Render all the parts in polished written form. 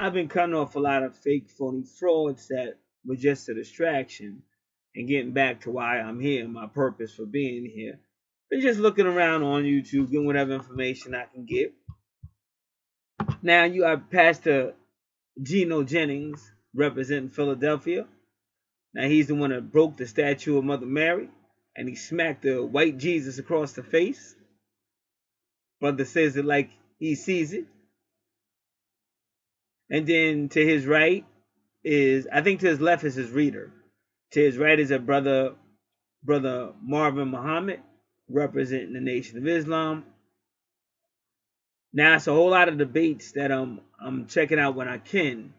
I've been cutting off a lot of fake, phony frauds that were just a distraction and getting back to why I'm here, my purpose for being here. But just looking around on YouTube, getting whatever information I can get. Now you have Pastor Geno Jennings representing Philadelphia. Now he's the one that broke the statue of Mother Mary and he smacked the white Jesus across the face. Brother says it like he sees it. And then to his right is, I think to his left is his reader. To his right is a brother Marvin Muhammad representing the Nation of Islam. Now it's a whole lot of debates that I'm checking out when I can.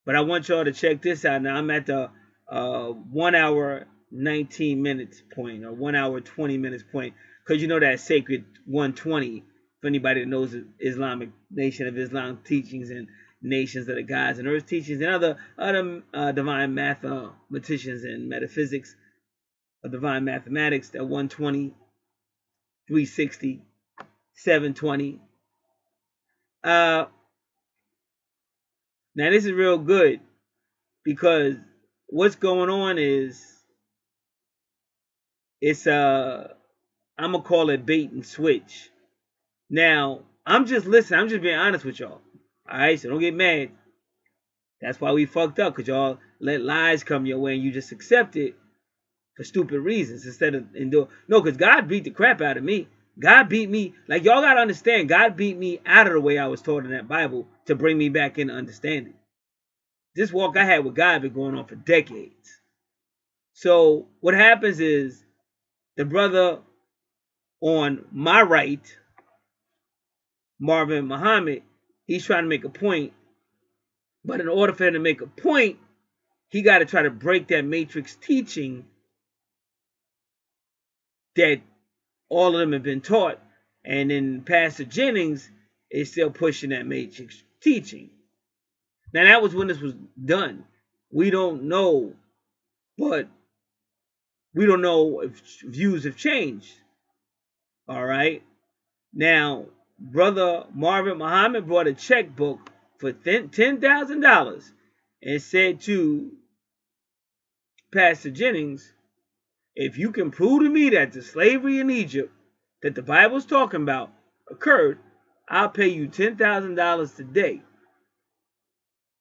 But I want y'all to check this out. Now I'm at the 1 hour 19 minutes point, or 1 hour 20 minutes point, because you know that sacred 120 for anybody that knows Islamic Nation of Islam teachings and nations of the gods and earth teachings and other divine mathematicians and metaphysics of divine mathematics, that 120, 360, 720. Now this is real good because what's going on is it's I'm gonna call it bait and switch. Now I'm just listening. I'm just being honest with y'all. All right, so don't get mad. That's why we fucked up, because y'all let lies come your way and you just accept it for stupid reasons instead of no, because God beat the crap out of me. God beat me. Like, y'all gotta understand, God beat me out of the way I was taught in that Bible to bring me back into understanding. This walk I had with God been going on for decades. So what happens is the brother on my right, Marvin Muhammad, he's trying to make a point. But in order for him to make a point, he got to try to break that matrix teaching that all of them have been taught. And then Pastor Jennings is still pushing that matrix teaching. Now, that was when this was done. We don't know, but we don't know if views have changed. All right. Now, Brother Marvin Muhammad brought a checkbook for $10,000 and said to Pastor Jennings, if you can prove to me that the slavery in Egypt that the Bible's talking about occurred, I'll pay you $10,000 today.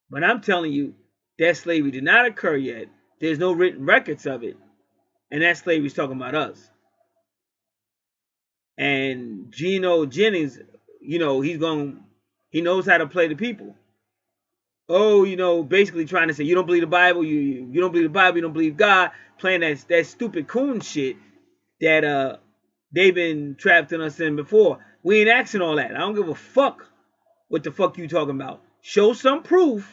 But I'm telling you, that slavery did not occur yet. There's no written records of it. And that slavery's talking about us. And Geno Jennings, you know, he knows how to play the people. Oh, you know, basically trying to say, you don't believe the Bible, you don't believe the Bible, you don't believe God, playing that stupid coon shit that they've been trapped in us in before. We ain't asking all that. I don't give a fuck what the fuck you talking about. Show some proof.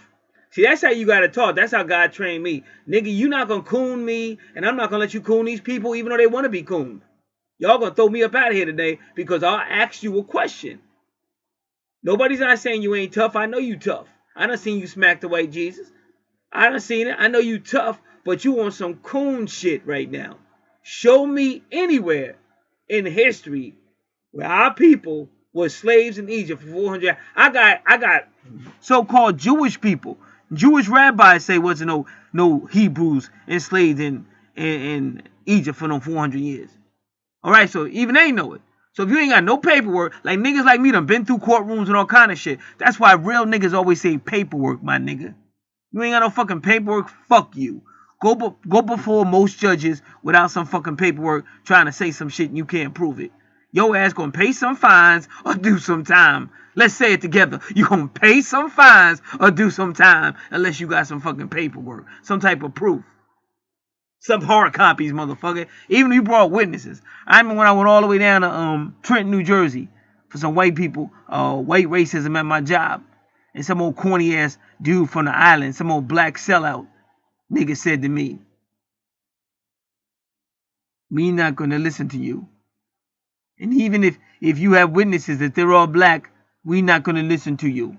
See, that's how you gotta talk. That's how God trained me. Nigga, you not gonna coon me, and I'm not gonna let you coon these people even though they want to be cooned. Y'all gonna throw me up out of here today because I'll ask you a question. Nobody's not saying you ain't tough. I know you tough. I done seen you smack the white Jesus. I done seen it. I know you tough, but you on some coon shit right now. Show me anywhere in history where our people were slaves in Egypt for 400 years. I got so-called Jewish people. Jewish rabbis say wasn't no Hebrews enslaved in Egypt for no 400 years. All right, so even they know it. So if you ain't got no paperwork, like niggas like me done been through courtrooms and all kind of shit. That's why real niggas always say paperwork, my nigga. You ain't got no fucking paperwork, fuck you. Go before most judges without some fucking paperwork trying to say some shit and you can't prove it. Your ass gonna pay some fines or do some time. Let's say it together. You gonna pay some fines or do some time unless you got some fucking paperwork, some type of proof. Some hard copies, motherfucker. Even if you brought witnesses. I remember when I went all the way down to Trenton, New Jersey for some white people, white racism at my job. And some old corny ass dude from the island, some old black sellout nigga said to me, we not gonna listen to you. And even if you have witnesses that they're all black, we not gonna listen to you.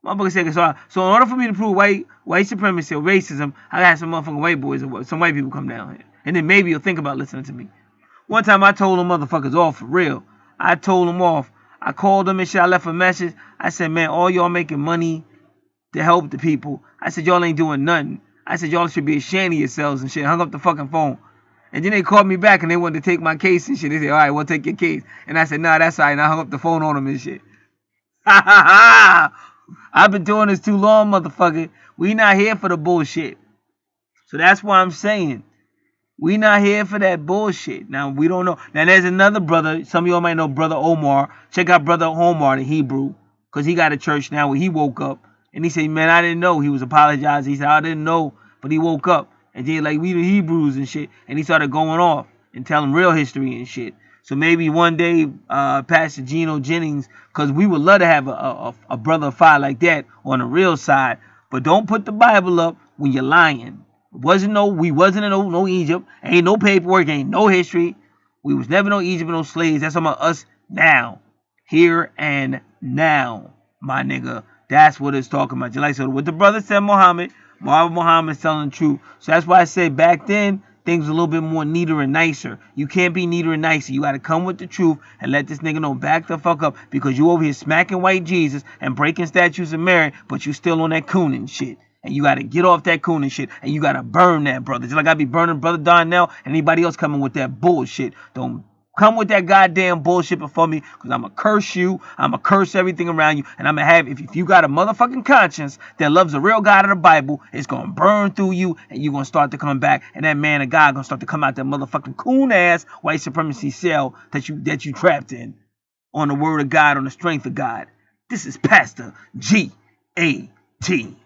Motherfucker said, so in order for me to prove white supremacy or racism, I got some motherfucking white boys or some white people come down here. And then maybe you'll think about listening to me. One time I told them motherfuckers off for real. I told them off. I called them and shit. I left a message. I said, man, all y'all making money to help the people. I said, y'all ain't doing nothing. I said, y'all should be ashamed of yourselves and shit. Hung up the fucking phone. And then they called me back and they wanted to take my case and shit. They said, all right, we'll take your case. And I said, nah, that's all right. And I hung up the phone on them and shit. Ha ha ha! I've been doing this too long, motherfucker. We not here for the bullshit. So that's why I'm saying, we not here for that bullshit. Now, we don't know. Now, there's another brother. Some of y'all might know Brother Omar. Check out Brother Omar, the Hebrew. Because he got a church now where he woke up. And he said, man, I didn't know. He was apologizing. He said, I didn't know. But he woke up. And then, like, we the Hebrews and shit. And he started going off and telling real history and shit. So maybe one day, Pastor Geno Jennings, because we would love to have a brother of fire like that on the real side. But don't put the Bible up when you're lying. We wasn't in no Egypt. Ain't no paperwork. Ain't no history. We was never no Egypt, no slaves. That's about us now. Here and now, my nigga. That's what it's talking about. Just like so, what the brother said, Muhammad's telling the truth. So that's why I said back then, things were a little bit more neater and nicer. You can't be neater and nicer. You got to come with the truth and let this nigga know back the fuck up because you over here smacking white Jesus and breaking statues of Mary, but you still on that cooning shit. And you got to get off that cooning shit and you got to burn that, brother. Just like I be burning Brother Donnell and anybody else coming with that bullshit. Don't come with that goddamn bullshit before me because I'm going to curse you. I'm going to curse everything around you. And I'm going to have, if you got a motherfucking conscience that loves the real God of the Bible, it's going to burn through you and you're going to start to come back. And that man of God going to start to come out that motherfucking coon-ass white supremacy cell that you trapped in on the word of God, on the strength of God. This is Pastor G.A.T.